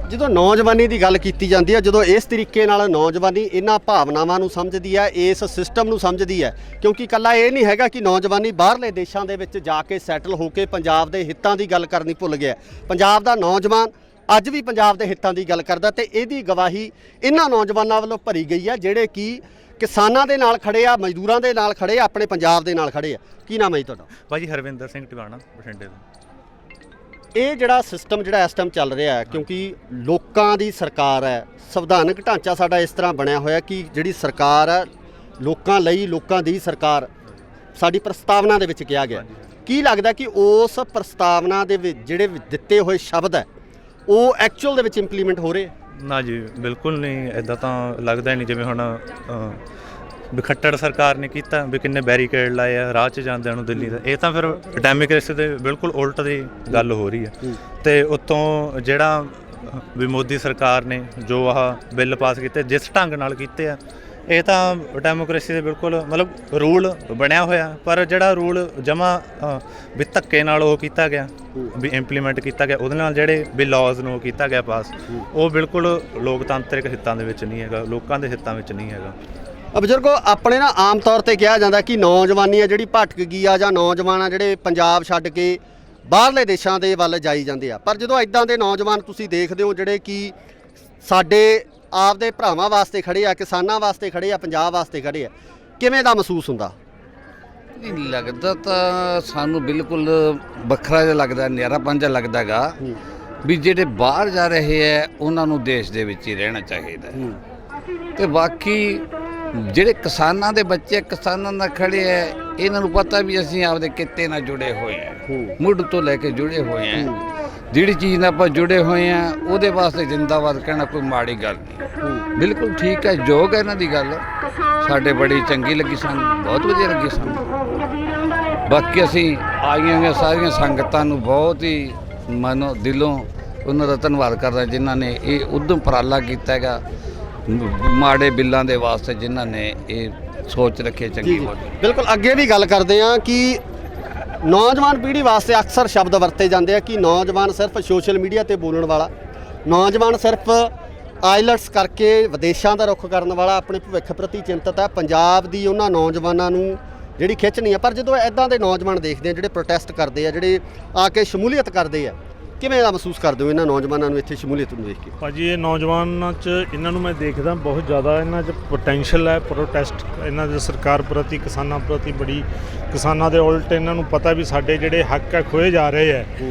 ਜਦੋਂ ਨੌਜਵਾਨੀ ਦੀ ਗੱਲ ਕੀਤੀ ਜਾਂਦੀ ਹੈ, ਜਦੋਂ ਇਸ ਤਰੀਕੇ ਨਾਲ ਨੌਜਵਾਨੀ ਇਹਨਾਂ ਭਾਵਨਾਵਾਂ ਨੂੰ ਸਮਝਦੀ ਹੈ, ਇਸ ਸਿਸਟਮ ਨੂੰ ਸਮਝਦੀ ਹੈ, ਕਿਉਂਕਿ ਇਕੱਲਾ ਇਹ ਨਹੀਂ ਹੈਗਾ ਕਿ ਨੌਜਵਾਨੀ ਬਾਹਰਲੇ ਦੇਸ਼ਾਂ ਦੇ ਵਿੱਚ ਜਾ ਕੇ ਸੈਟਲ ਹੋ ਕੇ ਪੰਜਾਬ ਦੇ ਹਿੱਤਾਂ ਦੀ ਗੱਲ ਕਰਨੀ ਭੁੱਲ ਗਿਆ। ਪੰਜਾਬ ਦਾ ਨੌਜਵਾਨ ਅੱਜ ਵੀ ਪੰਜਾਬ ਦੇ ਹਿੱਤਾਂ ਦੀ ਗੱਲ ਕਰਦਾ, ਤੇ ਇਹਦੀ ਗਵਾਹੀ ਇਹਨਾਂ ਨੌਜਵਾਨਾਂ ਵੱਲੋਂ ਭਰੀ ਗਈ ਹੈ ਜਿਹੜੇ ਕਿ ਕਿਸਾਨਾਂ ਦੇ ਨਾਲ ਖੜੇ ਆ, ਮਜ਼ਦੂਰਾਂ ਦੇ ਨਾਲ ਖੜੇ ਆ, ਆਪਣੇ ਪੰਜਾਬ ਦੇ ਨਾਲ ਖੜੇ ਆ। ਕੀ ਨਾਮ ਹੈ ਜੀ ਤੁਹਾਡਾ? ਭਾਜੀ ਹਰਵਿੰਦਰ ਸਿੰਘ ਟਿਵਾਣਾ, ਬਠਿੰਡੇ ਤੋਂ। ਇਹ ਜਿਹੜਾ ਸਿਸਟਮ ਜਿਹੜਾ ਇਸ ਟਾਈਮ ਚੱਲ ਰਿਹਾ ਹੈ, ਕਿਉਂਕਿ ਲੋਕਾਂ ਦੀ ਸਰਕਾਰ ਹੈ, ਸੰਵਿਧਾਨਕ ਢਾਂਚਾ ਸਾਡਾ ਇਸ ਤਰ੍ਹਾਂ ਬਣਿਆ ਹੋਇਆ ਕਿ ਜਿਹੜੀ ਸਰਕਾਰ ਹੈ ਲੋਕਾਂ ਲਈ, ਲੋਕਾਂ ਦੀ ਸਰਕਾਰ ਸਾਡੀ ਪ੍ਰਸਤਾਵਨਾ ਦੇ ਵਿੱਚ ਕਿਹਾ ਗਿਆ। ਕੀ ਲੱਗਦਾ ਕਿ ਉਸ ਪ੍ਰਸਤਾਵਨਾ ਦੇ ਵਿੱਚ ਜਿਹੜੇ ਦਿੱਤੇ ਹੋਏ ਸ਼ਬਦ ਹੈ ਉਹ ਐਕਚੁਅਲ ਦੇ ਵਿੱਚ ਇੰਪਲੀਮੈਂਟ ਹੋ ਰਹੇ? ਨਾ ਜੀ, ਬਿਲਕੁਲ ਨਹੀਂ। ਇੱਦਾਂ ਤਾਂ ਲੱਗਦਾ ਹੀ ਨਹੀਂ। ਜਿਵੇਂ ਹੁਣ ਵੀ ਖੱਟੜ ਸਰਕਾਰ ਨੇ ਕੀਤਾ, ਵੀ ਕਿੰਨੇ ਬੈਰੀਕੇਡ ਲਾਏ ਆ ਰਾਹ 'ਚ ਜਾਂਦਿਆਂ ਨੂੰ ਦਿੱਲੀ ਦਾ, ਇਹ ਤਾਂ ਫਿਰ ਡੈਮੋਕ੍ਰੇਸੀ ਦੇ ਬਿਲਕੁਲ ਉਲਟ ਦੀ ਗੱਲ ਹੋ ਰਹੀ ਹੈ। ਤੇ ਉੱਤੋਂ ਜਿਹੜਾ ਵੀ ਮੋਦੀ ਸਰਕਾਰ ਨੇ ਜੋ ਆਹ ਬਿੱਲ ਪਾਸ ਕੀਤੇ, ਜਿਸ ਢੰਗ ਨਾਲ ਕੀਤੇ ਆ, ਇਹ ਤਾਂ ਡੈਮੋਕ੍ਰੇਸੀ ਦੇ ਬਿਲਕੁਲ ਮਤਲਬ ਰੂਲ ਬਣਿਆ ਹੋਇਆ, ਪਰ ਜਿਹੜਾ ਰੂਲ ਜਮਾਂ ਵੀ ਧੱਕੇ ਨਾਲ ਉਹ ਕੀਤਾ ਗਿਆ, ਵੀ ਇੰਪਲੀਮੈਂਟ ਕੀਤਾ ਗਿਆ, ਉਹਦੇ ਨਾਲ ਜਿਹੜੇ ਵੀ ਲਾਜ਼ ਨੂੰ ਕੀਤਾ ਗਿਆ ਪਾਸ, ਉਹ ਬਿਲਕੁਲ ਲੋਕਤੰਤਰਿਕ ਹਿੱਤਾਂ ਦੇ ਵਿੱਚ ਨਹੀਂ ਹੈਗਾ, ਲੋਕਾਂ ਦੇ ਹਿੱਤਾਂ ਵਿੱਚ ਨਹੀਂ ਹੈਗਾ। ਬਜ਼ੁਰਗੋ, ਆਪਣੇ ਨਾ ਆਮ ਤੌਰ ਤੇ ਕਿਹਾ ਜਾਂਦਾ ਕਿ ਨੌਜਵਾਨੀ ਆ ਜਿਹੜੀ ਭਟਕ ਗਈ ਆ, ਜਾਂ ਨੌਜਵਾਨ ਆ ਜਿਹੜੇ ਪੰਜਾਬ ਛੱਡ ਕੇ ਬਾਹਰਲੇ ਦੇਸ਼ਾਂ ਦੇ ਵੱਲ ਜਾਈ ਜਾਂਦੇ ਆ। ਪਰ ਜਦੋਂ ਇਦਾਂ ਦੇ ਨੌਜਵਾਨ ਤੁਸੀਂ ਦੇਖਦੇ ਹੋ ਜਿਹੜੇ ਕਿ ਸਾਡੇ ਆਪਦੇ ਭਰਾਵਾਂ ਵਾਸਤੇ ਖੜੇ ਆ, ਕਿਸਾਨਾਂ ਵਾਸਤੇ ਖੜੇ ਆ, ਪੰਜਾਬ ਵਾਸਤੇ ਖੜੇ ਆ, ਕਿਵੇਂ ਦਾ ਮਹਿਸੂਸ ਹੁੰਦਾ? ਨਹੀਂ ਲੱਗਦਾ ਤਾਂ ਸਾਨੂੰ ਬਿਲਕੁਲ ਵੱਖਰਾ ਜਿਹਾ ਲੱਗਦਾ, ਨਿਆਰਾਪਨ ਜਿਹਾ ਲੱਗਦਾ ਗਾ ਵੀ ਜਿਹੜੇ ਬਾਹਰ ਜਾ ਰਹੇ ਹੈ ਉਹਨਾਂ ਨੂੰ ਦੇਸ਼ ਦੇ ਵਿੱਚ ਹੀ ਰਹਿਣਾ ਚਾਹੀਦਾ। ਤੇ ਬਾਕੀ ਜਿਹੜੇ ਕਿਸਾਨਾਂ ਦੇ ਬੱਚੇ ਕਿਸਾਨਾਂ ਨਾਲ ਖੜੇ ਹੈ, ਇਹਨਾਂ ਨੂੰ ਪਤਾ ਵੀ ਅਸੀਂ ਆਪਦੇ ਕਿੱਤੇ ਨਾਲ ਜੁੜੇ ਹੋਏ ਹਾਂ, ਮੁੱਢ ਤੋਂ ਲੈ ਕੇ ਜੁੜੇ ਹੋਏ ਹਾਂ। ਜਿਹੜੀ ਚੀਜ਼ ਨਾਲ ਆਪਾਂ ਜੁੜੇ ਹੋਏ ਹਾਂ ਉਹਦੇ ਵਾਸਤੇ ਜ਼ਿੰਦਾਬਾਦ ਕਹਿਣਾ ਕੋਈ ਮਾੜੀ ਗੱਲ ਨਹੀਂ, ਬਿਲਕੁਲ ਠੀਕ ਹੈ, ਯੋਗ ਹੈ ਇਹਨਾਂ ਦੀ ਗੱਲ। ਸਾਡੇ ਬੜੀ ਚੰਗੀ ਲੱਗੀ ਸਾਨੂੰ, ਬਹੁਤ ਵਧੀਆ ਲੱਗੀ ਸਾਨੂੰ। ਬਾਕੀ ਅਸੀਂ ਆਈਆਂ ਹੋਈਆਂ ਸਾਰੀਆਂ ਸੰਗਤਾਂ ਨੂੰ ਬਹੁਤ ਹੀ ਮਨੋਂ ਦਿਲੋਂ ਉਹਨਾਂ ਦਾ ਧੰਨਵਾਦ ਕਰਦਾ ਜਿਨ੍ਹਾਂ ਨੇ ਇਹ ਉਦਮ ਉਪਰਾਲਾ ਕੀਤਾ ਹੈਗਾ, ਮਾੜੇ ਬਿੱਲਾਂ ਦੇ ਵਾਸਤੇ ਜਿਨ੍ਹਾਂ ਨੇ ਇਹ ਸੋਚ ਰੱਖੀ ਚੰਗੀ। ਬਿਲਕੁਲ, ਅੱਗੇ ਵੀ ਗੱਲ ਕਰਦੇ ਹਾਂ ਕਿ ਨੌਜਵਾਨ ਪੀੜ੍ਹੀ ਵਾਸਤੇ ਅਕਸਰ ਸ਼ਬਦ ਵਰਤੇ ਜਾਂਦੇ ਆ ਕਿ ਨੌਜਵਾਨ ਸਿਰਫ ਸੋਸ਼ਲ ਮੀਡੀਆ ਤੇ ਬੋਲਣ ਵਾਲਾ, ਨੌਜਵਾਨ ਸਿਰਫ ਆਈਲੈਟਸ ਕਰਕੇ ਵਿਦੇਸ਼ਾਂ ਦਾ ਰੁੱਖ ਕਰਨ ਵਾਲਾ, ਆਪਣੇ ਭਵਿੱਖ ਪ੍ਰਤੀ ਚਿੰਤਤ ਹੈ। ਪੰਜਾਬ ਦੀ ਉਹਨਾਂ ਨੌਜਵਾਨਾਂ ਨੂੰ ਜਿਹੜੀ ਖਿੱਚ ਨਹੀਂ ਆ। ਪਰ ਜਦੋਂ ਇੱਦਾਂ ਦੇ ਨੌਜਵਾਨ ਦੇਖਦੇ ਆ ਜਿਹੜੇ ਪ੍ਰੋਟੈਸਟ ਕਰਦੇ ਆ, ਜਿਹੜੇ ਆ ਕੇ ਸ਼ਮੂਲੀਅਤ ਕਰਦੇ ਆ, ਕਿਵੇਂ ਦਾ ਮਹਿਸੂਸ ਕਰਦੇ ਹੋ ਇਹਨਾਂ ਨੌਜਵਾਨਾਂ ਨੂੰ ਇੱਥੇ ਸ਼ਮੂਲੀਅਤ ਨੂੰ ਦੇਖ ਕੇ? ਭਾਜੀ ਇਹ ਨੌਜਵਾਨਾਂ 'ਚ ਇਹਨਾਂ ਨੂੰ ਮੈਂ ਦੇਖਦਾ ਬਹੁਤ ਜ਼ਿਆਦਾ, ਇਹਨਾਂ 'ਚ ਪੋਟੈਂਸ਼ੀਅਲ ਹੈ ਪ੍ਰੋਟੈਸਟ, ਇਹਨਾਂ ਦੇ ਸਰਕਾਰ ਪ੍ਰਤੀ, ਕਿਸਾਨਾਂ ਪ੍ਰਤੀ ਬੜੀ, ਕਿਸਾਨਾਂ ਦੇ ਉਲਟ ਇਹਨਾਂ ਨੂੰ ਪਤਾ ਵੀ ਸਾਡੇ ਜਿਹੜੇ ਹੱਕ ਹੈ ਖੋਏ ਜਾ ਰਹੇ ਹੈ।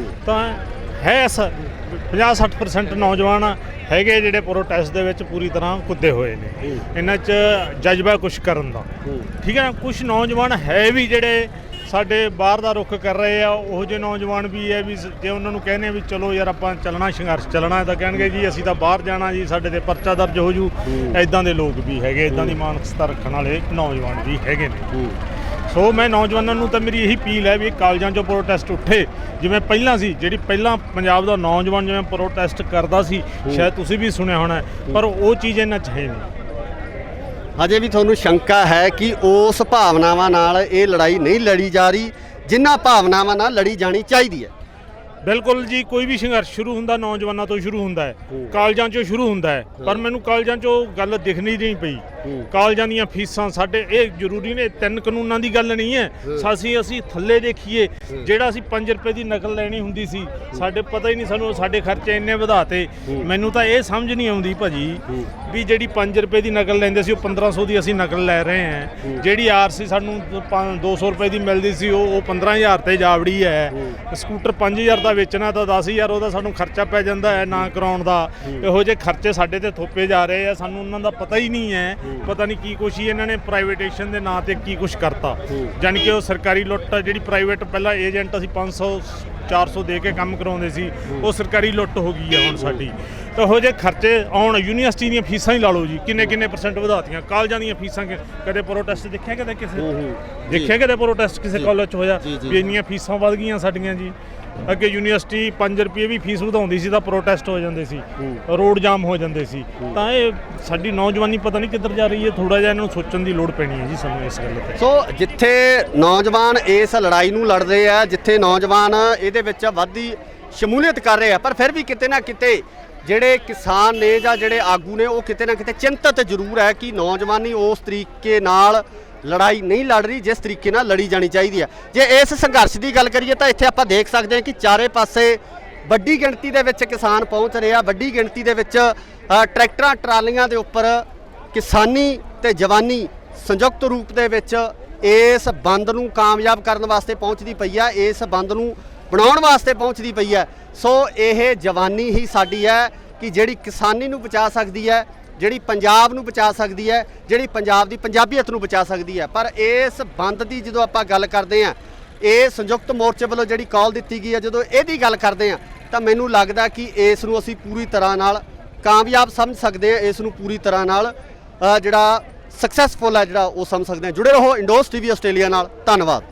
ਤਾਂ ਹੈ 50-60% ਨੌਜਵਾਨ ਹੈਗੇ ਜਿਹੜੇ ਪ੍ਰੋਟੈਸਟ ਦੇ ਵਿੱਚ ਪੂਰੀ ਤਰ੍ਹਾਂ ਕੁੱਦੇ ਹੋਏ ਨੇ। ਇਹਨਾਂ 'ਚ ਜਜ਼ਬਾ ਕੁਛ ਕਰਨ ਦਾ, ਠੀਕ ਹੈ ਨਾ। ਕੁਛ ਨੌਜਵਾਨ ਹੈ ਵੀ ਜਿਹੜੇ ਸਾਡੇ ਬਾਹਰ ਦਾ ਰੁੱਖ ਕਰ ਰਹੇ ਆ, ਉਹ ਜਿਹੇ ਨੌਜਵਾਨ ਵੀ ਹੈ ਵੀ ਜੇ ਉਹਨਾਂ ਨੂੰ ਕਹਿੰਦੇ ਵੀ ਚਲੋ ਯਾਰ ਆਪਾਂ ਚੱਲਣਾ, ਸੰਘਰਸ਼ ਚੱਲਣਾ, ਤਾਂ ਕਹਿਣਗੇ ਜੀ ਅਸੀਂ ਤਾਂ ਬਾਹਰ ਜਾਣਾ ਜੀ, ਸਾਡੇ ਤੇ ਪਰਚਾ ਦਰਜ ਹੋ ਜੂ। ਇੱਦਾਂ ਦੇ ਲੋਕ ਵੀ ਹੈਗੇ, ਇੱਦਾਂ ਦੀ ਮਾਨਸਿਕਤਾ ਰੱਖਣ ਵਾਲੇ ਨੌਜਵਾਨ ਵੀ ਹੈਗੇ ਨੇ। ਸੋ ਮੈਂ ਨੌਜਵਾਨਾਂ ਨੂੰ ਤਾਂ ਮੇਰੀ ਇਹੀ ਅਪੀਲ ਹੈ ਵੀ ਕਾਲਜਾਂ 'ਚੋਂ ਪ੍ਰੋਟੈਸਟ ਉੱਠੇ, ਜਿਵੇਂ ਪਹਿਲਾਂ ਸੀ। ਜਿਹੜੀ ਪਹਿਲਾਂ ਪੰਜਾਬ ਦਾ ਨੌਜਵਾਨ ਜਿਵੇਂ ਪ੍ਰੋਟੈਸਟ ਕਰਦਾ ਸੀ, ਸ਼ਾਇਦ ਤੁਸੀਂ ਵੀ ਸੁਣਿਆ ਹੋਣਾ, ਪਰ ਉਹ ਚੀਜ਼ ਇਹਨਾਂ 'ਚ ਹੈ ਨਹੀਂ। ਹਜੇ ਵੀ ਤੁਹਾਨੂੰ ਸ਼ੰਕਾ ਹੈ ਕਿ ਉਸ ਭਾਵਨਾਵਾਂ ਨਾਲ ਇਹ ਲੜਾਈ ਨਹੀਂ ਲੜੀ ਜਾ ਰਹੀ ਜਿਨ੍ਹਾਂ ਭਾਵਨਾਵਾਂ ਨਾਲ ਲੜੀ ਜਾਣੀ ਚਾਹੀਦੀ ਹੈ? ਬਿਲਕੁਲ ਜੀ, ਕੋਈ ਵੀ ਸੰਘਰਸ਼ ਸ਼ੁਰੂ ਹੁੰਦਾ ਨੌਜਵਾਨਾਂ ਤੋਂ ਸ਼ੁਰੂ ਹੁੰਦਾ ਹੈ, ਕਾਲਜਾਂ 'ਚੋਂ ਸ਼ੁਰੂ ਹੁੰਦਾ ਹੈ, ਪਰ ਮੈਨੂੰ ਕਾਲਜਾਂ 'ਚੋਂ ਗੱਲ ਦਿਖਣੀ ਨਹੀਂ ਪਈ। ਕਾਲਜਾਂ ਦੀਆਂ ਫੀਸਾਂ ਸਾਡੇ ਇਹ ਜ਼ਰੂਰੀ ਨੇ, 3 ਕਾਨੂੰਨਾਂ ਦੀ ਗੱਲ ਨਹੀਂ ਹੈ। ਅਸੀਂ ਥੱਲੇ ਦੇਖੀਏ, ਜਿਹੜਾ ਅਸੀਂ 5 ਰੁਪਏ ਦੀ ਨਕਲ ਲੈਣੀ ਹੁੰਦੀ ਸੀ, ਸਾਡੇ ਪਤਾ ਹੀ ਨਹੀਂ, ਸਾਨੂੰ ਸਾਡੇ ਖਰਚੇ ਇੰਨੇ ਵਧਾਤੇ। ਮੈਨੂੰ ਤਾਂ ਇਹ ਸਮਝ ਨਹੀਂ ਆਉਂਦੀ ਭਾਜੀ ਵੀ ਜਿਹੜੀ 5 ਰੁਪਏ ਦੀ ਨਕਲ ਲੈਂਦੇ ਸੀ ਉਹ 1500 ਦੀ ਅਸੀਂ ਨਕਲ ਲੈ ਰਹੇ ਹਾਂ। ਜਿਹੜੀ ਆਰਸੀ ਸਾਨੂੰ 200 ਰੁਪਏ ਦੀ ਮਿਲਦੀ ਸੀ ਉਹ 15000 ਤੇ ਜਾਵੜੀ ਹੈ। ਸਕੂਟਰ 5000 ਦਾ ਵੇਚਣਾ ਤਾਂ 10000 ਉਹਦਾ ਸਾਨੂੰ ਖਰਚਾ ਪੈ ਜਾਂਦਾ ਹੈ ਨਾ ਕਰਾਉਣ ਦਾ। ਇਹੋ ਜਿਹੇ ਖਰਚੇ ਸਾਡੇ ਤੇ ਥੋਪੇ ਜਾ ਰਹੇ ਆ, ਸਾਨੂੰ ਉਹਨਾਂ ਦਾ ਪਤਾ ਹੀ ਨਹੀਂ ਹੈ। ਪਤਾ ਨਹੀਂ ਕੀ ਕੁਛ ਹੀ ਇਹਨਾਂ ਨੇ ਪ੍ਰਾਈਵੇਟੇਸ਼ਨ ਦੇ ਨਾਂ ਤੇ ਕੀ ਕੁਛ ਕਰਤਾ, ਜਾਣੀ ਕਿ ਉਹ ਸਰਕਾਰੀ ਲੁੱਟ ਜਿਹੜੀ ਪ੍ਰਾਈਵੇਟ ਪਹਿਲਾਂ ਏਜੰਟ ਅਸੀਂ 500 400 ਦੇ ਕੇ ਕੰਮ ਕਰਾਉਂਦੇ ਸੀ, ਉਹ ਸਰਕਾਰੀ ਲੁੱਟ ਹੋ ਗਈ ਹੈ ਹੁਣ ਸਾਡੀ। ਇਹੋ ਜਿਹੇ ਖਰਚੇ ਆਉਣ। ਯੂਨੀਵਰਸਿਟੀ ਦੀਆਂ ਫੀਸਾਂ ਹੀ ਲਾ ਲਓ ਜੀ, ਕਿੰਨੇ % ਵਧਾਤੀਆਂ। ਕਾਲਜਾਂ ਦੀਆਂ ਫੀਸਾਂ ਕਦੇ ਪ੍ਰੋਟੈਸਟ ਦੇਖਿਆ, ਕਦੇ ਕਦੇ ਪ੍ਰੋਟੈਸਟ ਕਿਸੇ ਕਾਲਜ 'ਚ ਹੋਇਆ ਵੀ ਇੰਨੀਆਂ ਫੀਸਾਂ ਵੱਧ ਗਈਆਂ ਸਾਡੀਆਂ ਜੀ। ਅੱਗੇ ਯੂਨੀਵਰਸਿਟੀ 5 ਰੁਪਏ ਵੀ ਫੀਸ ਵਧਾਉਂਦੀ ਸੀ ਤਾਂ ਪ੍ਰੋਟੈਸਟ ਹੋ ਜਾਂਦੇ ਸੀ, ਰੋਡ ਜਾਮ ਹੋ ਜਾਂਦੇ ਸੀ। ਤਾਂ ਇਹ ਸਾਡੀ ਨੌਜਵਾਨੀ ਪਤਾ ਨਹੀਂ ਕਿੱਧਰ ਜਾ ਰਹੀ ਹੈ। ਥੋੜਾ ਜਿਹਾ ਇਹਨਾਂ ਨੂੰ ਸੋਚਣ ਦੀ ਲੋੜ ਪੈਣੀ ਹੈ ਜੀ ਸਾਨੂੰ ਇਸ ਗੱਲ ਤੇ। ਸੋ ਜਿੱਥੇ ਨੌਜਵਾਨ ਇਸ ਲੜਾਈ ਨੂੰ ਲੜ ਰਹੇ ਆ, ਜਿੱਥੇ ਨੌਜਵਾਨ ਇਹਦੇ ਵਿੱਚ ਵੱਧਦੀ ਸ਼ਮੂਲੀਅਤ ਕਰ ਰਹੇ ਆ, ਪਰ ਫਿਰ ਵੀ ਕਿਤੇ ਨਾ ਕਿਤੇ ਜਿਹੜੇ ਕਿਸਾਨ ਨੇ ਜਾਂ ਜਿਹੜੇ ਆਗੂ ਨੇ ਉਹ ਕਿਤੇ ਨਾ ਕਿਤੇ ਚਿੰਤਤ ਜ਼ਰੂਰ ਹੈ ਕਿ ਨੌਜਵਾਨੀ ਉਸ ਤਰੀਕੇ ਨਾਲ ਲੜਾਈ ਨਹੀਂ ਲੜ ਰਹੀ ਜਿਸ ਤਰੀਕੇ ਨਾਲ ਲੜੀ ਜਾਣੀ ਚਾਹੀਦੀ ਹੈ। ਜੇ ਇਸ ਸੰਘਰਸ਼ ਦੀ ਗੱਲ ਕਰੀਏ ਤਾਂ ਇੱਥੇ ਆਪਾਂ ਦੇਖ ਸਕਦੇ ਹਾਂ ਕਿ ਚਾਰੇ ਪਾਸੇ ਵੱਡੀ ਗਿਣਤੀ ਦੇ ਵਿੱਚ ਕਿਸਾਨ ਪਹੁੰਚ ਰਹੇ ਆ। ਵੱਡੀ ਗਿਣਤੀ ਦੇ ਵਿੱਚ ਟਰੈਕਟਰਾਂ ਟਰਾਲੀਆਂ ਦੇ ਉੱਪਰ ਕਿਸਾਨੀ ਤੇ ਜਵਾਨੀ ਸੰਯੁਕਤ ਰੂਪ ਦੇ ਵਿੱਚ ਇਸ ਬੰਦ ਨੂੰ ਕਾਮਯਾਬ ਕਰਨ ਵਾਸਤੇ ਪਹੁੰਚਦੀ ਪਈ ਆ, ਇਸ ਬੰਦ ਨੂੰ ਬਣਾਉਣ ਵਾਸਤੇ ਪਹੁੰਚਦੀ ਪਈ ਹੈ। ਸੋ ਇਹ ਜਵਾਨੀ ਹੀ ਸਾਡੀ ਹੈ ਕਿ ਜਿਹੜੀ ਕਿਸਾਨੀ ਨੂੰ ਬਚਾ ਸਕਦੀ ਹੈ, ਜਿਹੜੀ ਪੰਜਾਬ ਨੂੰ ਬਚਾ ਸਕਦੀ ਹੈ, ਜਿਹੜੀ ਪੰਜਾਬ ਦੀ ਪੰਜਾਬੀਅਤ ਨੂੰ ਬਚਾ ਸਕਦੀ ਹੈ। ਪਰ ਇਸ ਬੰਦ ਦੀ ਜਦੋਂ ਆਪਾਂ ਗੱਲ ਕਰਦੇ ਹਾਂ, ਇਹ ਸੰਯੁਕਤ ਮੋਰਚੇ ਵੱਲੋਂ ਜਿਹੜੀ ਕਾਲ ਦਿੱਤੀ ਗਈ ਹੈ, ਜਦੋਂ ਇਹਦੀ ਗੱਲ ਕਰਦੇ ਹਾਂ ਤਾਂ ਮੈਨੂੰ ਲੱਗਦਾ ਕਿ ਇਸ ਨੂੰ ਅਸੀਂ ਪੂਰੀ ਤਰ੍ਹਾਂ ਨਾਲ ਕਾਮਯਾਬ ਸਮਝ ਸਕਦੇ ਹਾਂ। ਇਸ ਨੂੰ ਪੂਰੀ ਤਰ੍ਹਾਂ ਨਾਲ ਜਿਹੜਾ ਸਕਸੈਸਫੁਲ ਹੈ ਜਿਹੜਾ ਉਹ ਸਮਝ ਸਕਦੇ ਹਾਂ। ਜੁੜੇ ਰਹੋ ਇੰਡੋਸ TV ਆਸਟ੍ਰੇਲੀਆ ਨਾਲ। ਧੰਨਵਾਦ।